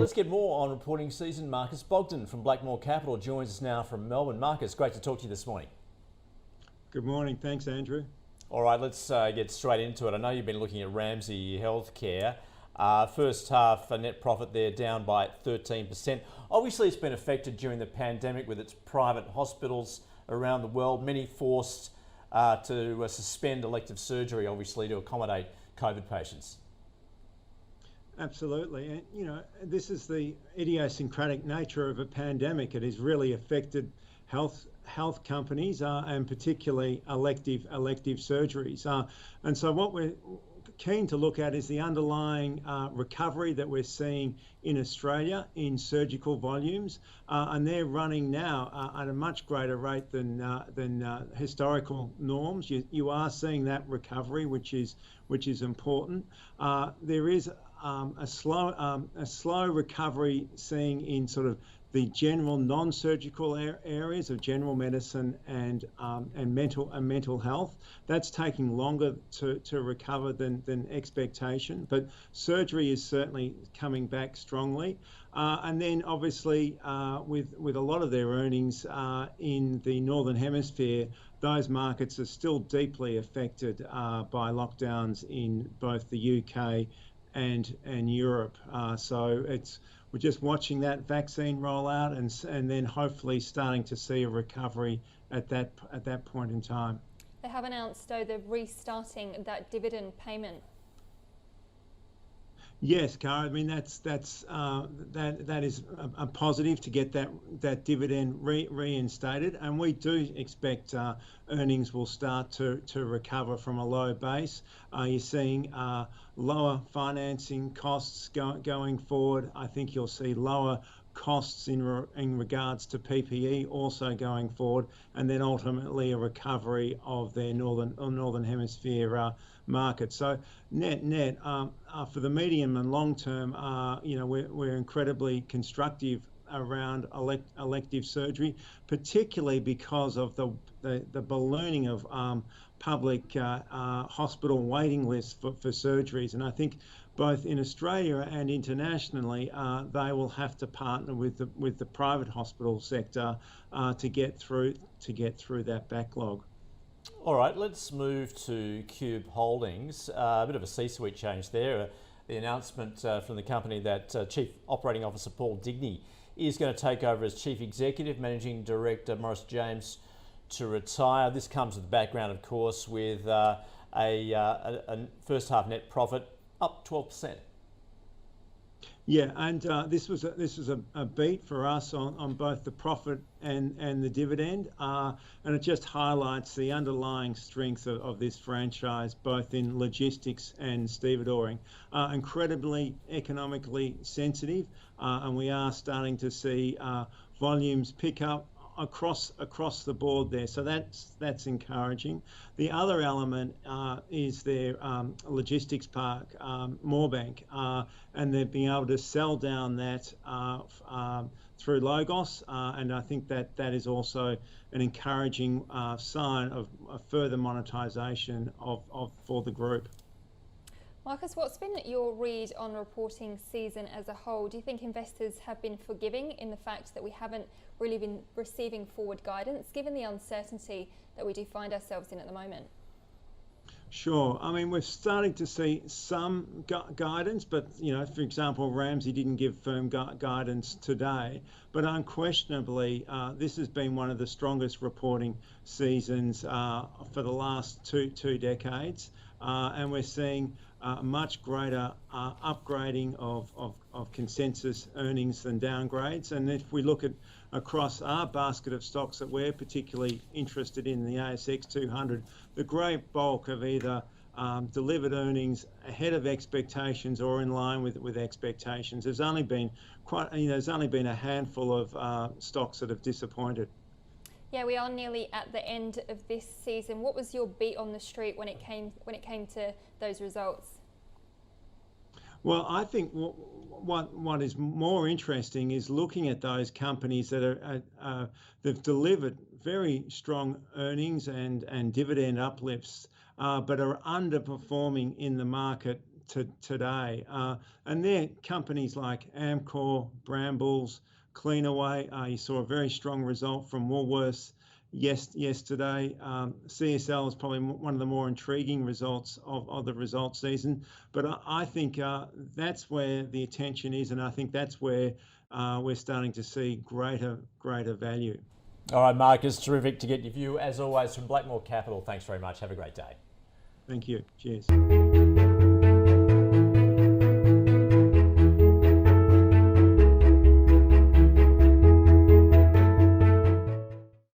let's get more on reporting season. Marcus Bogdan from Blackmore Capital joins us now from Melbourne. Marcus, great to talk to you this morning. Good morning. Thanks, Andrew. All right, let's get straight into it. I know you've been looking at Ramsay Health Care. First half net profit there down by 13%. Obviously, it's been affected during the pandemic with its private hospitals around the world, many forced to suspend elective surgery, obviously, to accommodate COVID patients. Absolutely. And, you know, this is the idiosyncratic nature of a pandemic. It has really affected health companies and particularly elective surgeries. And so what we're keen to look at is the underlying recovery that we're seeing in Australia in surgical volumes, and they're running now at a much greater rate than historical norms. You are seeing that recovery, which is important. There is a slow recovery seeing in sort of the general non-surgical areas of general medicine and mental health. That's taking longer to recover than expectation, but surgery is certainly coming back strongly. And then obviously with a lot of their earnings in the Northern Hemisphere, those markets are still deeply affected by lockdowns in both the UK and Europe. So we're just watching that vaccine roll out and then hopefully starting to see a recovery at that point in time. They have announced, though, they're restarting that dividend payment. Yes, Cara. I mean that is a positive to get that dividend reinstated, and we do expect earnings will start to recover from a low base. You're seeing lower financing costs going forward. I think you'll see lower costs in regards to PPE also going forward, and then ultimately a recovery of their northern hemisphere market. So net for the medium and long term, you know, we're incredibly constructive around elective surgery, particularly because of the ballooning of public hospital waiting lists for surgeries. And I think both in Australia and internationally, they will have to partner with the private hospital sector to get through that backlog. All right, let's move to Qube Holdings. A bit of a C-suite change there. The announcement from the company that Chief Operating Officer Paul Digney is going to take over as Chief Executive. Managing Director Maurice James to retire. This comes with the background, of course, with a first half net profit up 12%. Yeah, and this was a beat for us on both the profit and the dividend, and it just highlights the underlying strength of this franchise, both in logistics and stevedoring. Incredibly economically sensitive, and we are starting to see volumes pick up across the board there, so that's encouraging. The other element is their logistics park, Moorebank, and they've been able to sell down that through Logos, and I think that is also an encouraging sign of a further monetisation for the group. Marcus, what's been your read on reporting season as a whole? Do you think investors have been forgiving in the fact that we haven't really been receiving forward guidance, given the uncertainty that we do find ourselves in at the moment? Sure. I mean, we're starting to see some guidance, but, you know, for example, Ramsay didn't give firm guidance today, but unquestionably, this has been one of the strongest reporting seasons for the last two decades, and we're seeing much greater upgrading of consensus earnings than downgrades. And if we look at across our basket of stocks that we're particularly interested in, the ASX 200, the great bulk have either delivered earnings ahead of expectations or in line with expectations. There's only been a handful of stocks that have disappointed. Yeah, we are nearly at the end of this season. What was your beat on the street when it came to those results? Well, I think what is more interesting is looking at those companies that they've delivered very strong earnings and dividend uplifts, but are underperforming in the market today. And they're companies like Amcor, Brambles, Cleanaway. You saw a very strong result from Woolworths yesterday. CSL is probably one of the more intriguing results of the results season. But I think that's where the attention is, and I think that's where we're starting to see greater value. All right, Marcus, terrific to get your view as always from Blackmore Capital. Thanks very much. Have a great day. Thank you. Cheers.